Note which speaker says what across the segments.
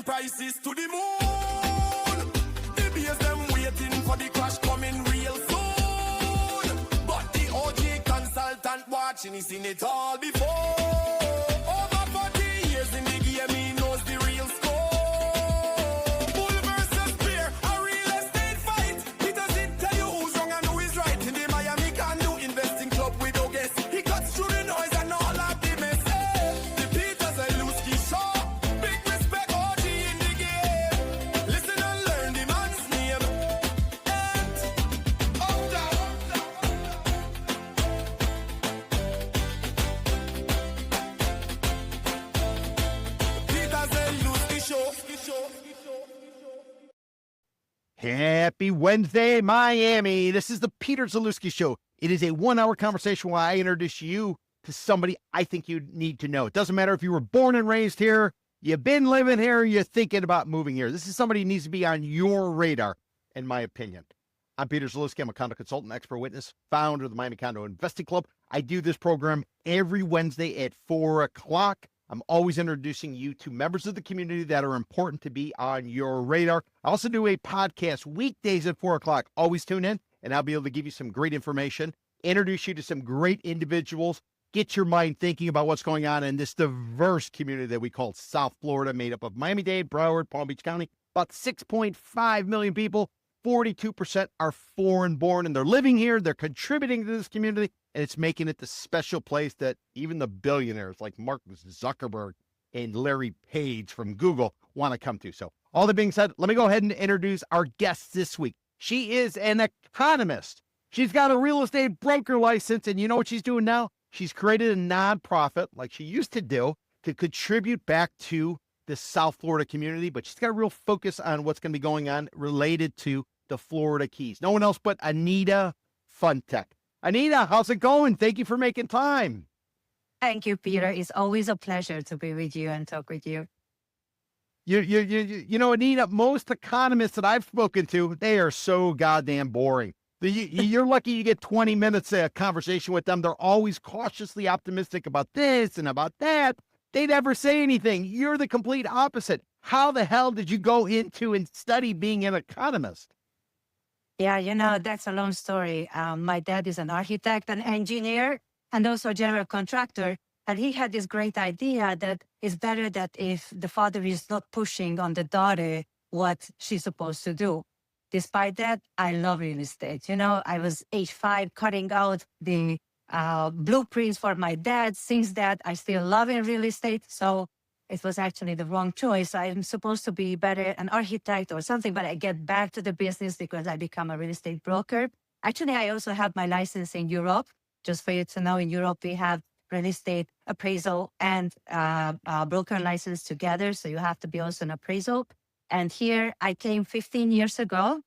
Speaker 1: prices to the moon. The bears them waiting for the crash coming real soon. But the OG consultant watching, he's seen it all before. Over 40 years in the game, he knows the real score. Bull versus bear, a real estate fight. Peter Zalewski tell you who's wrong and who is right. In the Miami can do investing club with no guess. He cuts through the noise and all of the mess. The Peter Zalewski Show. Big respect, OG in the game. Listen and learn the man's name. And up down. Peter Zalewski Show.
Speaker 2: Happy Wednesday, Miami. This is the Peter Zalewski Show. It is a 1-hour conversation where I introduce you to somebody I think you need to know. It doesn't matter if you were born and raised here, you've been living here, you're thinking about moving here. This is somebody who needs to be on your radar, in my opinion. I'm Peter Zalewski. I'm a condo consultant, expert witness, founder of the Miami Condo Investing Club. I do this program every Wednesday at 4 o'clock. I'm always introducing you to members of the community that are important to be on your radar. I also do a podcast weekdays at 4 o'clock. Always tune in, and I'll be able to give you some great information, introduce you to some great individuals, get your mind thinking about what's going on in this diverse community that we call South Florida, made up of Miami-Dade, Broward, Palm Beach County, about 6.5 million people. 42% are foreign-born, and they're living here. They're contributing to this community, and it's making it the special place that even the billionaires like Mark Zuckerberg and Larry Page from Google want to come to. So all that being said, let me go ahead and introduce our guest this week. She is an economist. She's got a real estate broker license, and you know what she's doing now? She's created a nonprofit like she used to do to contribute back to the South Florida community, but she's got a real focus on what's going to be going on related to the Florida Keys. No one else but Anita Funtek. Anita, how's it going? Thank you for making time.
Speaker 3: Thank you, Peter. It's always a pleasure to be with you and talk with you.
Speaker 2: You know, Anita, most economists that I've spoken to, they are so goddamn boring. You're lucky you get 20 minutes of conversation with them. They're always cautiously optimistic about this and about that. They never say anything. You're the complete opposite. How the hell did you go into and study being an economist?
Speaker 3: Yeah, you know, that's a long story. My dad is an architect, an engineer, and also a general contractor. And he had this great idea that it's better that if the father is not pushing on the daughter what she's supposed to do. Despite that, I love real estate. You know, I was age 5 cutting out the blueprints for my dad. Since that, I still love in real estate. So it was actually the wrong choice. I'm supposed to be better an architect or something, but I get back to the business because I become a real estate broker. Actually, I also have my license in Europe. Just for you to know, in Europe, we have real estate appraisal and broker license together. So you have to be also an appraisal. And here I came 15 years ago,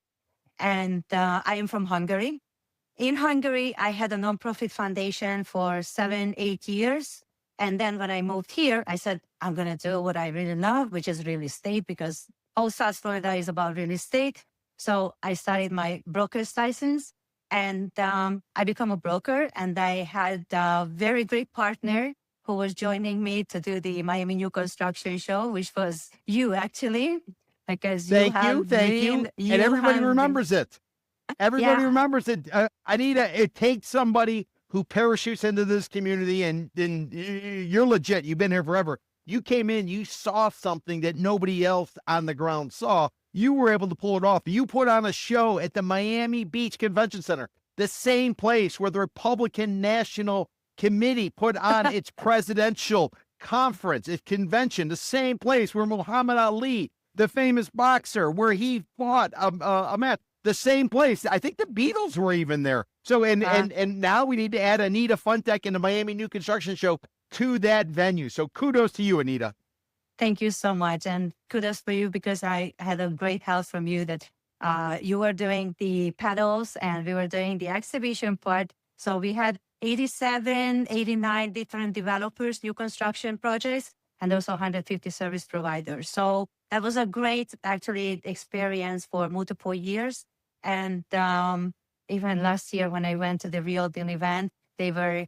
Speaker 3: and I am from Hungary. In Hungary, I had a nonprofit foundation for 7-8 years. And then when I moved here, I said, I'm going to do what I really love, which is real estate, because all South Florida is about real estate. So I started my broker's license, and I became a broker. And I had a very great partner who was joining me to do the Miami New Construction Show, which was you, actually. Because
Speaker 2: thank you. And everybody remembers it. Everybody remembers it. Anita, it takes somebody who parachutes into this community, and then you're legit. You've been here forever. You came in, you saw something that nobody else on the ground saw. You were able to pull it off. You put on a show at the Miami Beach Convention Center, the same place where the Republican National Committee put on its presidential conference, its convention, the same place where Muhammad Ali, the famous boxer, where he fought a match. The same place. I think the Beatles were even there. So, and now we need to add Anita Funtek and the Miami New Construction Show to that venue. So kudos to you, Anita.
Speaker 3: Thank you so much. And kudos for you, because I had a great help from you that you were doing the panels and we were doing the exhibition part. So we had 87, 89 different developers, new construction projects, and also 150 service providers. So that was a great, actually, experience for multiple years. And even last year when I went to the Real Deal event, they were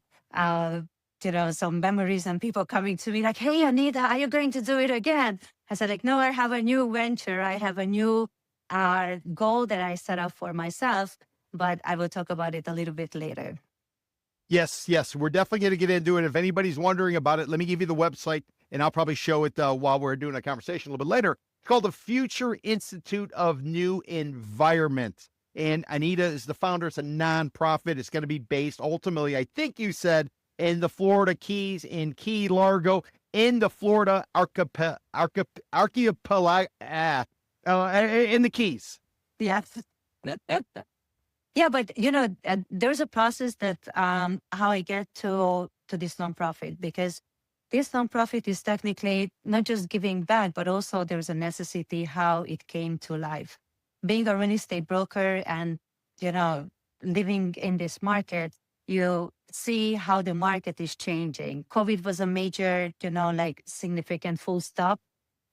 Speaker 3: some memories and people coming to me like, hey, Anita, are you going to do it again? I said, like, no, I have a new venture. I have a new goal that I set up for myself, but I will talk about it a little bit later.
Speaker 2: Yes, we're definitely going to get into it. If anybody's wondering about it, let me give you the website, and I'll probably show it while we're doing a conversation a little bit later. It's called the Future Institute of New Environment. And Anita is the founder. It's a nonprofit. It's going to be based ultimately, I think you said, in the Florida Keys, in Key Largo, in the Florida archipelago, in the Keys.
Speaker 3: Yes. Yeah, but there's a process that how I get to this nonprofit, because this nonprofit is technically not just giving back, but also there's a necessity how it came to life. Being a real estate broker and living in this market, you see how the market is changing. COVID was a major, significant full stop,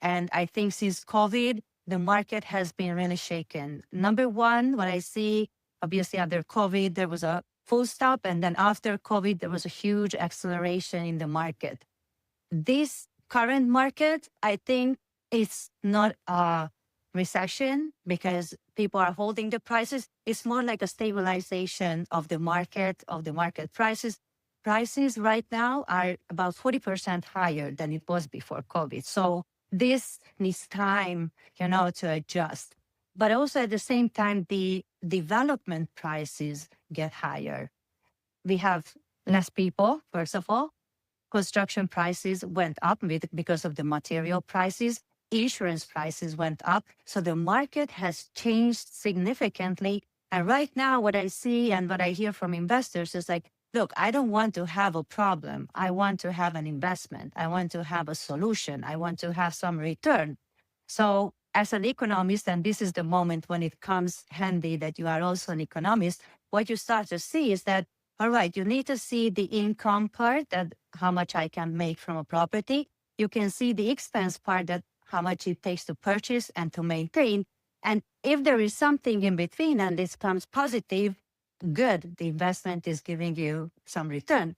Speaker 3: and I think since COVID, the market has been really shaken. Number one, what I see. Obviously, under COVID, there was a full stop. And then after COVID, there was a huge acceleration in the market. This current market, I think, is not a recession because people are holding the prices. It's more like a stabilization of the market prices. Prices right now are about 40% higher than it was before COVID. So this needs time, to adjust. But also at the same time, the development prices get higher. We have less people, first of all. Construction prices went up because of the material prices. Insurance prices went up. So the market has changed significantly. And right now, what I see and what I hear from investors is like, look, I don't want to have a problem. I want to have an investment. I want to have a solution. I want to have some return. So as an economist, and this is the moment when it comes handy that you are also an economist, what you start to see is that, all right, you need to see the income part, that how much I can make from a property. You can see the expense part, that how much it takes to purchase and to maintain. And if there is something in between and this comes positive, good, the investment is giving you some return.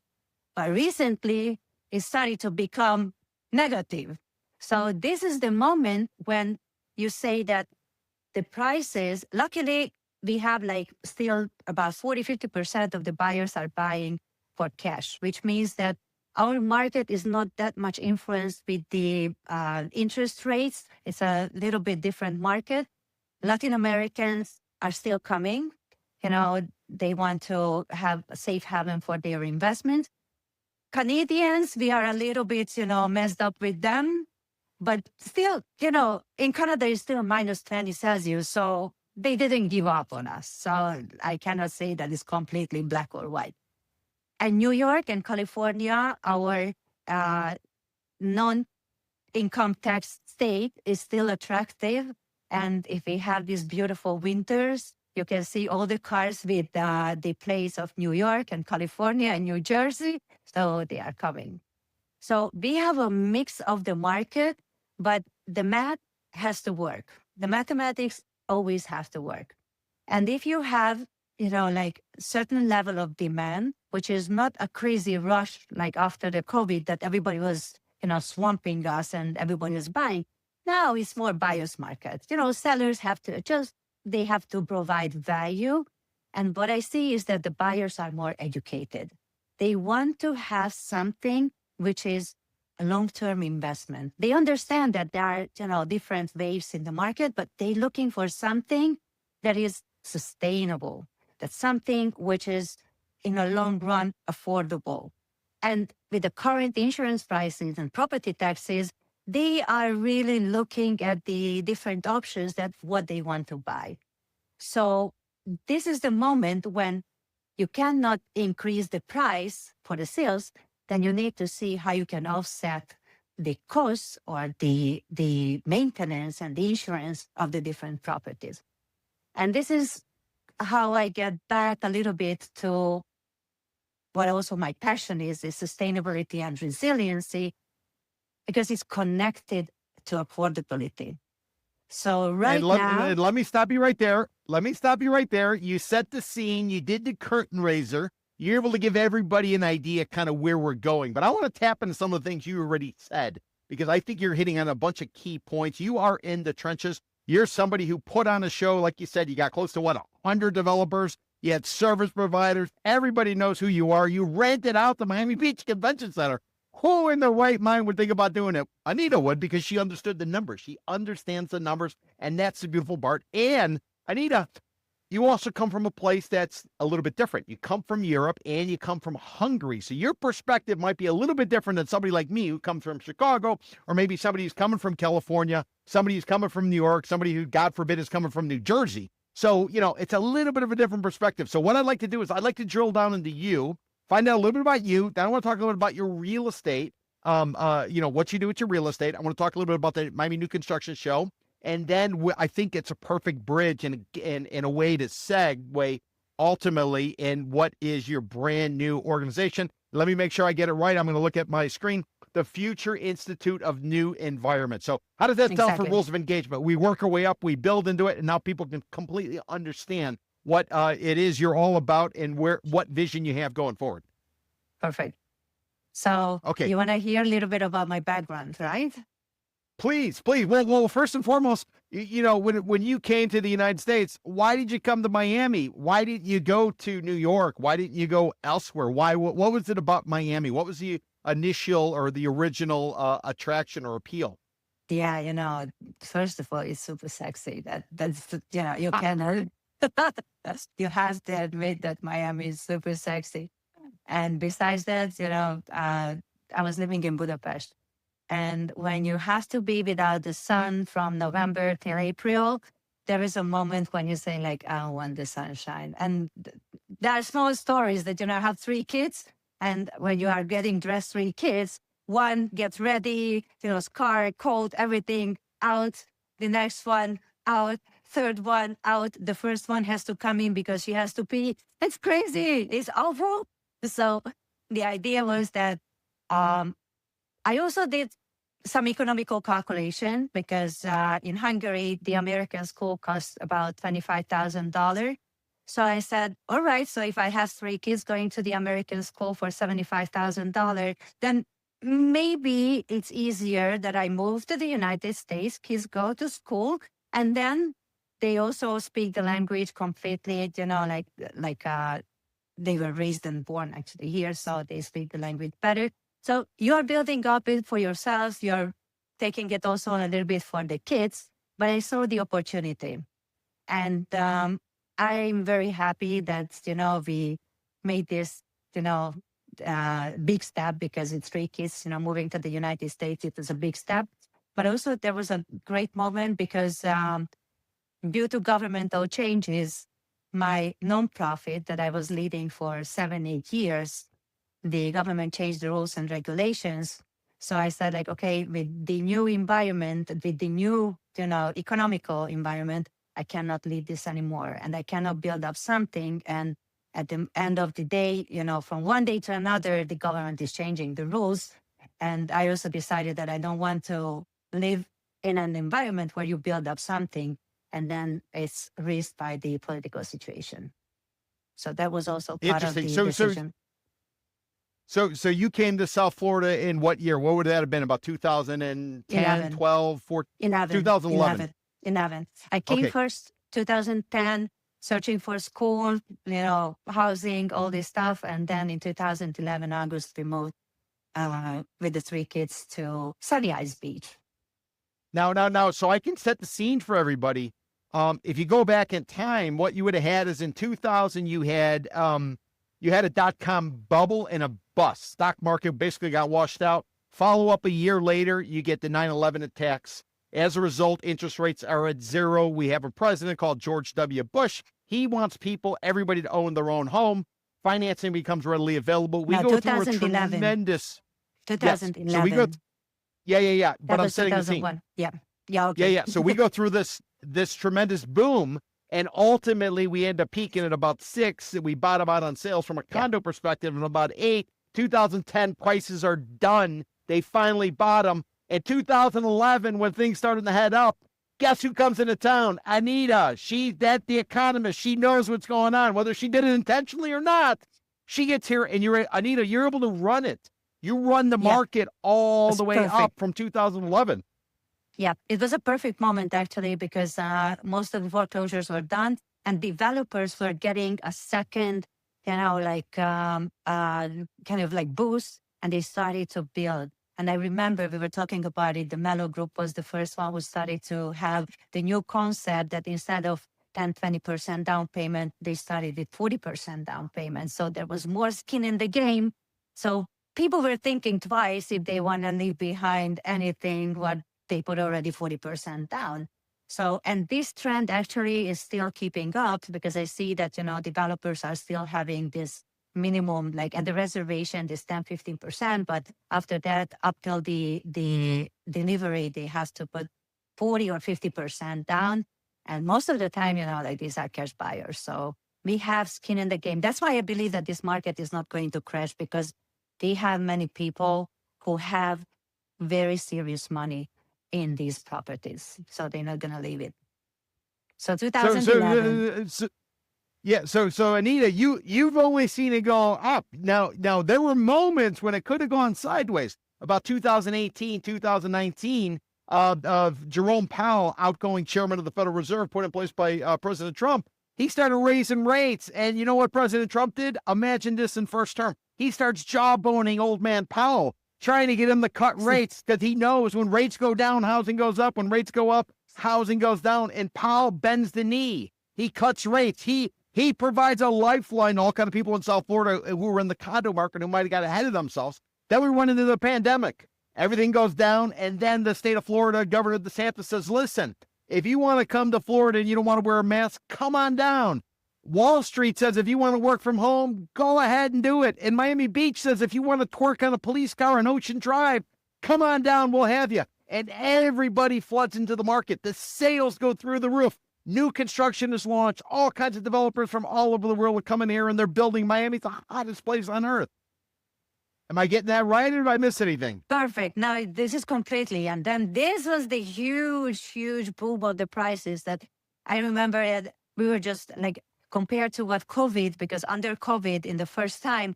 Speaker 3: But recently, it started to become negative. So this is the moment when you say that the prices, luckily, we have still about 40-50% of the buyers are buying for cash, which means that our market is not that much influenced with the interest rates. It's a little bit different market. Latin Americans are still coming. They want to have a safe haven for their investment. Canadians, we are a little bit, messed up with them. But still, in Canada, it's still minus 20 Celsius. So they didn't give up on us. So I cannot say that it's completely black or white. And New York and California, our non-income tax state, is still attractive. And if we have these beautiful winters, you can see all the cars with the place of New York and California and New Jersey. So they are coming. So we have a mix of the market, but the math has to work. The mathematics always have to work. And if you have, certain level of demand, which is not a crazy rush like after the COVID that everybody was, swamping us and everybody was buying. Now it's more buyer's market. Sellers have to adjust. They have to provide value. And what I see is that the buyers are more educated. They want to have something which is a long-term investment. They understand that there are, different waves in the market, but they're looking for something that is sustainable. That's something which is, in the long run, affordable. And with the current insurance prices and property taxes, they are really looking at the different options that what they want to buy. So this is the moment when you cannot increase the price for the sales, then you need to see how you can offset the costs or the maintenance and the insurance of the different properties. And this is how I get back a little bit to what also my passion is sustainability and resiliency, because it's connected to affordability. So now...
Speaker 2: Let me stop you right there. You set the scene. You did the curtain raiser. you're able to give everybody an idea kind of where we're going. But I want to tap into some of the things you already said, because I think you're hitting on a bunch of key points. You are in the trenches. You're somebody who put on a show. Like you said, you got close to 100 developers. You had service providers. Everybody knows who you are. You rented out the Miami Beach Convention Center. Who in their right mind would think about doing it? Anita would, because she understood the numbers. She understands the numbers, and that's the beautiful part. And Anita, you also come from a place that's a little bit different. You come from Europe and you come from Hungary. So your perspective might be a little bit different than somebody like me who comes from Chicago, or maybe somebody who's coming from California, somebody who's coming from New York, somebody who, God forbid, is coming from New Jersey. So, it's a little bit of a different perspective. So what I'd like to do is I'd like to drill down into you, find out a little bit about you. Then I want to talk a little bit about your real estate, what you do with your real estate. I want to talk a little bit about the Miami New Construction Show. And then I think it's a perfect bridge and a way to segue ultimately in what is your brand new organization. Let me make sure I get it right. I'm going to look at my screen. The Future Institute of New Environment. So how does that sound for rules of engagement? We work our way up, we build into it, and now people can completely understand what it is you're all about and what vision you have going forward.
Speaker 3: Perfect. So you want to hear a little bit about my background, right?
Speaker 2: Please. Well, first and foremost, when you came to the United States, why did you come to Miami? Why didn't you go to New York? Why didn't you go elsewhere? Why? What was it about Miami? What was the initial or the original attraction or appeal?
Speaker 3: Yeah, first of all, it's super sexy. That's you can you have to admit that Miami is super sexy. And besides that, I was living in Budapest. And when you have to be without the sun from November till April, there is a moment when you say, like, I want the sunshine. And there are small stories that, I have 3 kids. And when you are getting dressed, 3 kids, one gets ready, scarf, coat, everything out. The next one out. Third one out. The first one has to come in because she has to pee. It's crazy. It's awful. So the idea was that I also did some economical calculation because in Hungary, the American school costs about $25,000. So I said, all right, so if I have 3 kids going to the American school for $75,000, then maybe it's easier that I move to the United States, kids go to school, and then they also speak the language completely, they were raised and born actually here, so they speak the language better. So you're building up it for yourself. You're taking it also a little bit for the kids. But I saw the opportunity. And I'm very happy that, we made this, big step because it's 3 kids, moving to the United States. It was a big step. But also there was a great moment because due to governmental changes, my nonprofit that I was leading for 7-8 years, the government changed the rules and regulations. So I said, okay, with the new environment, with the new, economical environment, I cannot lead this anymore. And I cannot build up something. And at the end of the day, from one day to another, the government is changing the rules. And I also decided that I don't want to live in an environment where you build up something and then it's risked by the political situation. So that was also part of the decision.
Speaker 2: So you came to South Florida in what year? What would that have been? About 2010,
Speaker 3: 11.
Speaker 2: 12, 14, 2011.
Speaker 3: 11. I came first 2010, searching for school, housing, all this stuff. And then in 2011, August, we moved with the 3 kids to Sunny Eyes Beach.
Speaker 2: Now, so I can set the scene for everybody. If you go back in time, what you would have had is in 2000, you had a dot-com bubble and a bust. Stock market basically got washed out. Follow up a year later, you get the 9/11 attacks. As a result, interest rates are at 0. We have a president called George W. Bush. He wants everybody to own their own home. Financing becomes readily available. We go through a tremendous...
Speaker 3: 2011.
Speaker 2: Yes. So we go... Yeah. But I'm setting the scene.
Speaker 3: Yeah, okay.
Speaker 2: Yeah. So we go through this tremendous boom. And ultimately, we end up peaking at about 6. We bottom out on sales from a condo perspective of about 8. 2010 prices are done. They finally bottom. In 2011, when things started to head up, guess who comes into town? Anita. She's the economist. She knows what's going on. Whether she did it intentionally or not, She gets here, and Anita, you're able to run it. You run the market all the way up from 2011.
Speaker 3: Yeah, it was a perfect moment actually because most of the foreclosures were done and developers were getting a second, kind of like boost, and they started to build. And I remember we were talking about it. The Mello Group was the first one who started to have the new concept that instead of 10, 20% down payment, they started with 40% down payment. So there was more skin in the game. So people were thinking twice if they want to leave behind anything what they put already 40% down. So, and this trend actually is still keeping up because I see that, developers are still having this minimum, like at the reservation, this 10, 15%, but after that, up till the delivery, they have to put 40 or 50% down. And most of the time, these are cash buyers. So we have skin in the game. That's why I believe that this market is not going to crash because they have many people who have very serious money in these properties. So they're not going to leave it. So 2011.
Speaker 2: So Anita, you've only seen it go up. Now there were moments when it could have gone sideways. About 2018, 2019, of Jerome Powell, outgoing chairman of the Federal Reserve, put in place by President Trump. He started raising rates, and you know what President Trump did? Imagine this in first term. He starts jawboning old man Powell, trying to get him to cut rates because he knows when rates go down, housing goes up. When rates go up, housing goes down. And Powell bends the knee. He cuts rates. He provides a lifeline to all kind of people in South Florida who were in the condo market who might have got ahead of themselves. Then we run into the pandemic. Everything goes down. And then the state of Florida, Governor DeSantis says, listen, if you want to come to Florida and you don't want to wear a mask, come on down. Wall Street says if you want to work from home, go ahead and do it. And Miami Beach says if you want to twerk on a police car on Ocean Drive, come on down, we'll have you. And everybody floods into the market. The sales go through the roof. New construction is launched. All kinds of developers from all over the world are coming here, and they're building Miami, the hottest place on earth. Am I getting that right, or did I miss anything?
Speaker 3: Perfect. No, this is completely. And then this was the huge boom of the prices that I remember that we were just like, compared to what COVID, because under COVID, in the first time,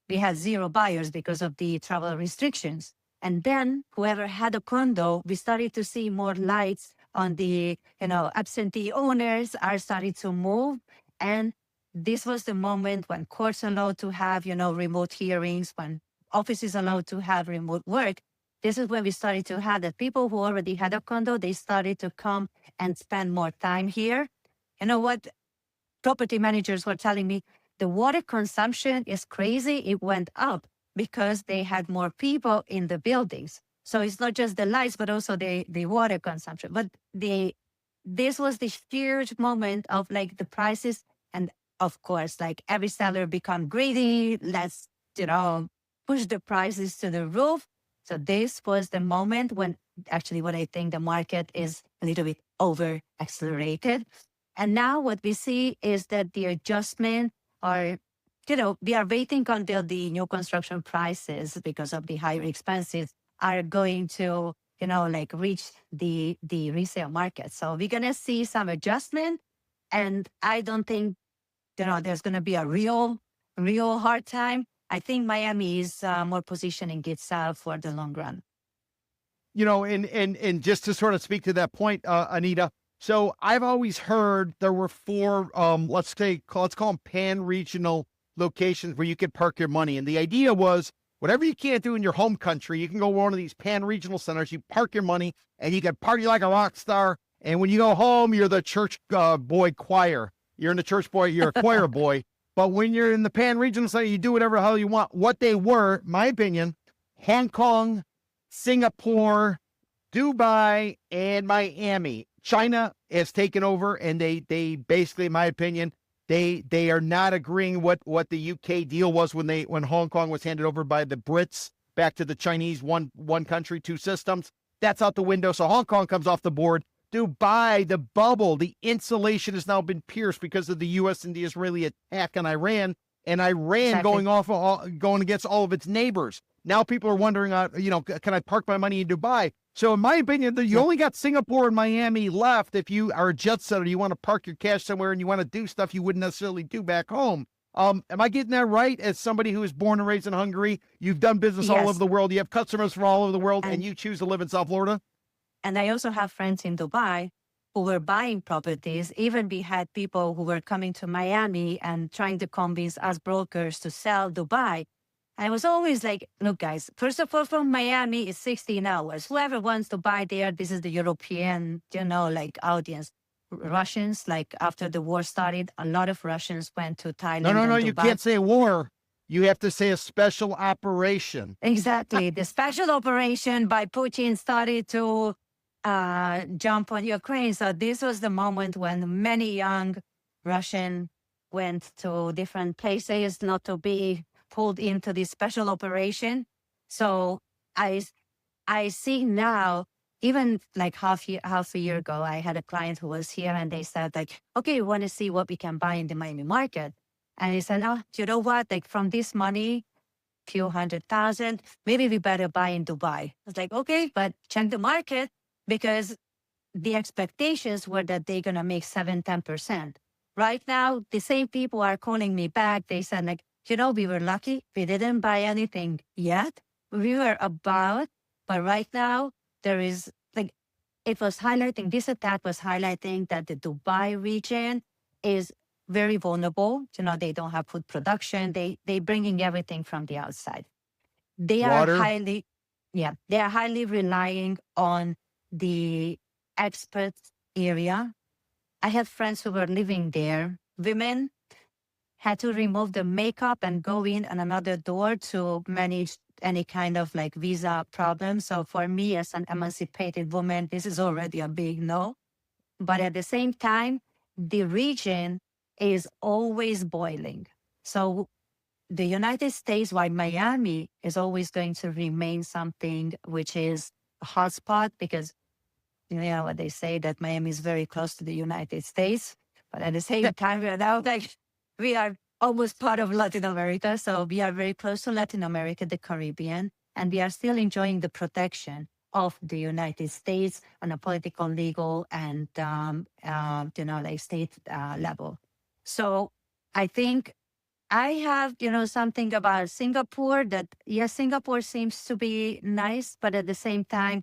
Speaker 3: we had zero buyers because of the travel restrictions. And then whoever had a condo, we started to see more lights on the, absentee owners are starting to move. And this was the moment when courts allowed to have, remote hearings, when offices allowed to have remote work. This is when we started to have that people who already had a condo, they started to come and spend more time here. You know what? Property managers were telling me the water consumption is crazy. It went up because they had more people in the buildings. So it's not just the lights, but also the water consumption. But this was the huge moment of like the prices. And of course, like every seller become greedy. Let's, push the prices to the roof. So this was the moment when actually what I think the market is a little bit over accelerated. And now what we see is that the adjustment are, we are waiting until the new construction prices because of the higher expenses are going to, reach the resale market. So we're going to see some adjustment. And I don't think, there's going to be a real hard time. I think Miami is more positioning itself for the long run.
Speaker 2: And just to sort of speak to that point, Anita, so I've always heard there were four, let's call them pan-regional locations where you could park your money. And the idea was whatever you can't do in your home country, you can go to one of these pan-regional centers, you park your money, and you can party like a rock star. And when you go home, you're the church boy choir. You're in the church boy, you're a choir boy. But when you're in the pan-regional center, you do whatever the hell you want. What they were, my opinion, Hong Kong, Singapore, Dubai, and Miami. China has taken over, and they basically, in my opinion, they are not agreeing what the UK deal was when Hong Kong was handed over by the Brits back to the Chinese, one country, two systems. That's out the window. So Hong Kong comes off the board. Dubai, the bubble, the insulation has now been pierced because of the U.S. and the Israeli attack on Iran, and Iran
Speaker 3: Exactly.
Speaker 2: going against all of its neighbors. Now people are wondering, can I park my money in Dubai? So in my opinion, you only got Singapore and Miami left if you are a jet setter, you want to park your cash somewhere and you want to do stuff you wouldn't necessarily do back home. Am I getting that right? As somebody who was born and raised in Hungary, you've done business all
Speaker 3: Yes.
Speaker 2: over the world. You have customers from all over the world, and
Speaker 3: And-
Speaker 2: you choose to live in South Florida?
Speaker 3: And I also have friends in Dubai who were buying properties. Even we had people who were coming to Miami and trying to convince us brokers to sell Dubai. I was always like, look, guys, first of all, from Miami is 16 hours. Whoever wants to buy there, this is the European, like audience. Russians, like after the war started, a lot of Russians went to Thailand.
Speaker 2: No,
Speaker 3: and
Speaker 2: you
Speaker 3: Dubai.
Speaker 2: can't say war. You have to say a special operation.
Speaker 3: Exactly. The special operation by Putin started to jump on Ukraine. So this was the moment when many young Russian went to different places not to be pulled into this special operation. So I see now, even like half a year ago, I had a client who was here and they said like, okay, we want to see what we can buy in the Miami market. And he said, oh, you know what? Like from this money, few 100,000, maybe we better buy in Dubai. I was like, okay, but check the market because the expectations were that they're going to make 7-10%. Right now, the same people are calling me back. They said like, we were lucky. We didn't buy anything yet. We were about, but right now there is like, it was highlighting, this attack was highlighting that the Dubai region is very vulnerable. They don't have food production. They bringing everything from the outside. They
Speaker 2: Water.
Speaker 3: they are highly relying on the expert area. I had friends who were living there. Women had to remove the makeup and go in on another door to manage any kind of like visa problem. So for me as an emancipated woman, this is already a big no. But at the same time, the region is always boiling. So the United States, while Miami is always going to remain something which is a hotspot because you know what they say that Miami is very close to the United States. But at the same time, we are almost part of Latin America. So we are very close to Latin America, the Caribbean, and we are still enjoying the protection of the United States on a political, legal, and state level. So I think I have, something about Singapore that, yes, Singapore seems to be nice, but at the same time,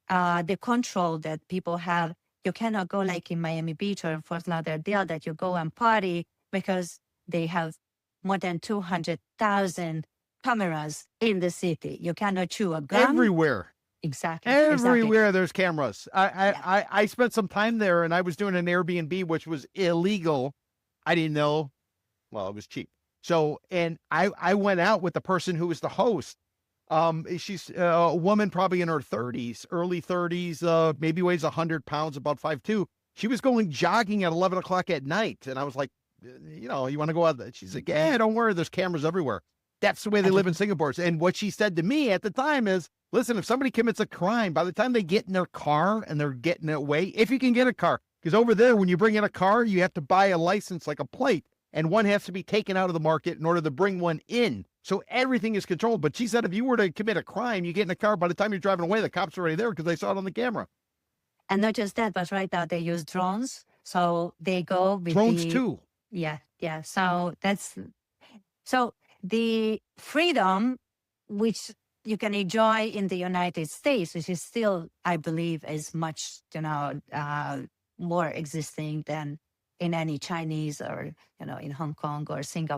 Speaker 3: the control that people have, you cannot go like in Miami Beach or Fort Lauderdale that you go and party because they have more than 200,000 cameras in the city. You cannot chew a gum.
Speaker 2: Everywhere.
Speaker 3: Exactly.
Speaker 2: Everywhere there's cameras. I spent some time there and I was doing an Airbnb, which was illegal. I didn't know. Well, it was cheap. So, and I went out with the person who was the host. She's a woman probably in her 30s, early 30s, maybe weighs 100 pounds, about 5'2". She was going jogging at 11 o'clock at night. And I was like, you want to go out? She's like, yeah, don't worry. There's cameras everywhere. That's the way they live in Singapore. And what she said to me at the time is, listen, if somebody commits a crime, by the time they get in their car and they're getting away, if you can get a car, because over there, when you bring in a car, you have to buy a license like a plate, and one has to be taken out of the market in order to bring one in. So everything is controlled. But she said if you were to commit a crime, you get in a car, by the time you're driving away, the cops are already there because they saw it on the camera.
Speaker 3: And not just that, but right now they use drones. So they go with
Speaker 2: drones too.
Speaker 3: Yeah. So the freedom which you can enjoy in the United States, which is still, I believe, is much, more existing than in any Chinese or, in Hong Kong or Singapore.